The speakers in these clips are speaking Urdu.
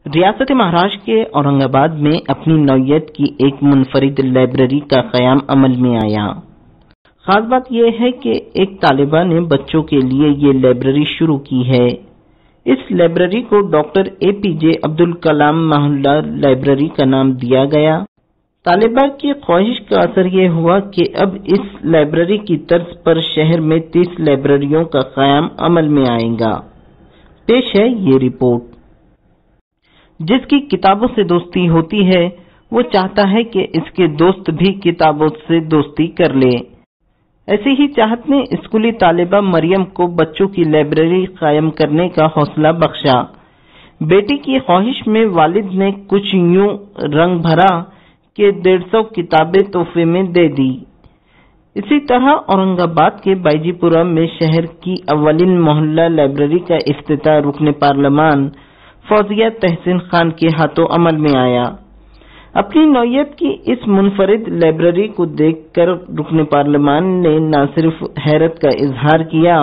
ریاست مہاراشٹر کے اورنگ میں اپنی نوعیت کی ایک منفرد لائبریری کا قیام عمل میں آیا۔ خاص بات یہ ہے کہ ایک طالبہ نے بچوں کے لیے یہ لائبریری شروع کی ہے۔ اس لائبریری کو ڈاکٹر APJ عبدالکلام محلہ لائبریری کا نام دیا گیا۔ طالبہ کی خواہش کا اثر یہ ہوا کہ اب اس لائبریری کی طرز پر شہر میں 30 لائبریریوں کا قیام عمل میں آئے گا۔ پیش ہے یہ رپورٹ۔ جس کی کتابوں سے دوستی ہوتی ہے وہ چاہتا ہے کہ اس کے دوست بھی کتابوں سے دوستی کر لے۔ ایسی ہی چاہت نے اسکولی طالبہ مریم کو بچوں کی لائبریری قائم کرنے کا حوصلہ بخشا۔ بیٹی کی خواہش میں والد نے کچھ یوں رنگ بھرا کہ 150 کتابیں تحفے میں دے دی۔ اسی طرح اورنگ کے بائیجی پورہ میں شہر کی اولین محلہ لائبریری کا افتتاح رکن پارلیمان فوزیہ تحسین خان کے ہاتھوں عمل میں آیا۔ اپنی نوعیت کی اس منفرد لائبریری کو دیکھ کر رکن پارلیمان نے نہ صرف حیرت کا اظہار کیا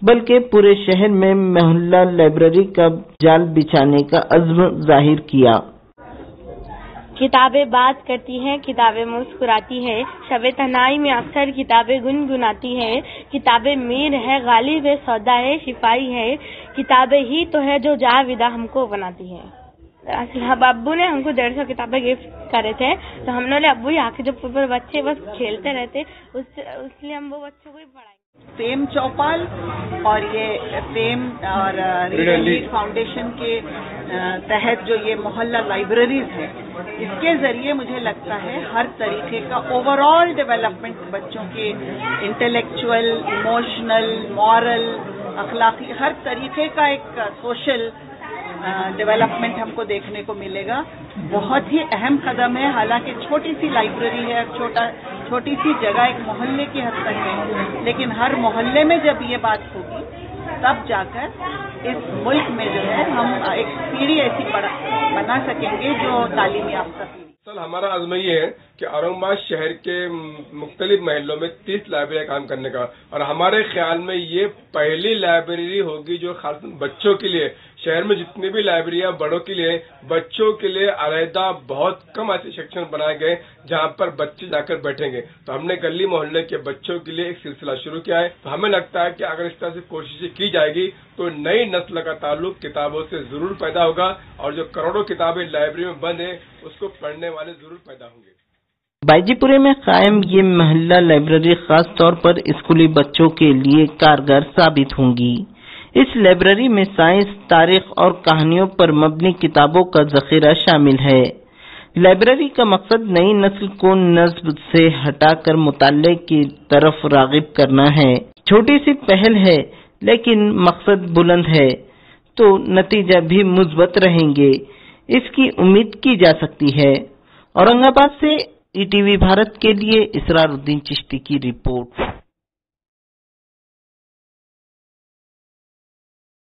بلکہ پورے شہر میں محلہ لائبریری کا جال بچھانے کا عزم ظاہر کیا۔ کتابیں بات کرتی ہیں، کتابیں مسکراتی ہے، شب تنہائی میں اکثر کتابیں گنگناتی ہے، کتابیں میر ہے، غالب ہے، سودا ہے، شفائی ہے، کتابیں ہی تو ہے جو جاویدہ ہم کو بناتی ہے۔ ابو نے ہم کو 150 کتابیں گفٹ کرے تھے تو ہم نے ابو یہاں کے جو بچے بس کھیلتے رہتے اس لیے ہم وہ بچوں کو ہی پڑھائیں۔ فیم چوپال اور یہ فیم اور ریڈ فاؤنڈیشن کے تحت جو یہ محلہ لائبریریز ہیں، اس کے ذریعے مجھے لگتا ہے ہر طریقے کا اوور آل ڈیولپمنٹ بچوں کے انٹلیکچوئل، ایموشنل، مورل، اخلاقی ہر طریقے کا ایک سوشل ڈیولپمنٹ ہم کو دیکھنے کو ملے گا۔ بہت ہی اہم قدم ہے، حالانکہ چھوٹی سی لائبریری ہے، چھوٹی سی جگہ ایک محلے کی حد تک ہے، لیکن ہر محلے میں جب یہ بات ہوگی تب جا کر اس ملک میں جو ہے ہم ایک پیڑھی ایسی بنا سکیں گے جو تعلیم یافتہ پیڑھی۔ ہمارا عزم یہ ہے کہ اورنگ شہر کے مختلف محلوں میں 30 لائبریریاں کام کرنے کا، اور ہمارے خیال میں یہ پہلی لائبریری ہوگی جو خاص بچوں کے لیے، شہر میں جتنی بھی لائبریریاں بڑوں کے لیے، بچوں کے لیے علیحدہ بہت کم ایسے سیکشن بنائے گئے جہاں پر بچے جا کر بیٹھیں گے۔ تو ہم نے گلی محلے کے بچوں کے لیے ایک سلسلہ شروع کیا ہے۔ تو ہمیں لگتا ہے کہ اگر اس طرح سے کوششیں کی جائے گی تو نئی نسل کا تعلق کتابوں سے ضرور پیدا ہوگا، اور جو کروڑوں کتابیں لائبریری میں بند ہیں اس کو پڑھنے والے ضرور پیدا ہوں گے۔ بائیجی پورے میں قائم یہ محلہ لائبریری خاص طور پر اسکولی بچوں کے لیے کارگر ثابت ہوں گی۔ اس لائبریری میں سائنس، تاریخ اور کہانیوں پر مبنی کتابوں کا ذخیرہ شامل ہے۔ لائبریری کا مقصد نئی نسل کو نصب سے ہٹا کر مطالعے کی طرف راغب کرنا ہے۔ چھوٹی سی پہل ہے لیکن مقصد بلند ہے تو نتیجہ بھی مثبت رہیں گے، اس کی امید کی جا سکتی ہے۔ اورنگ آباد سے ETV بھارت کے لیے اسرار الدین چشتی کی رپورٹ۔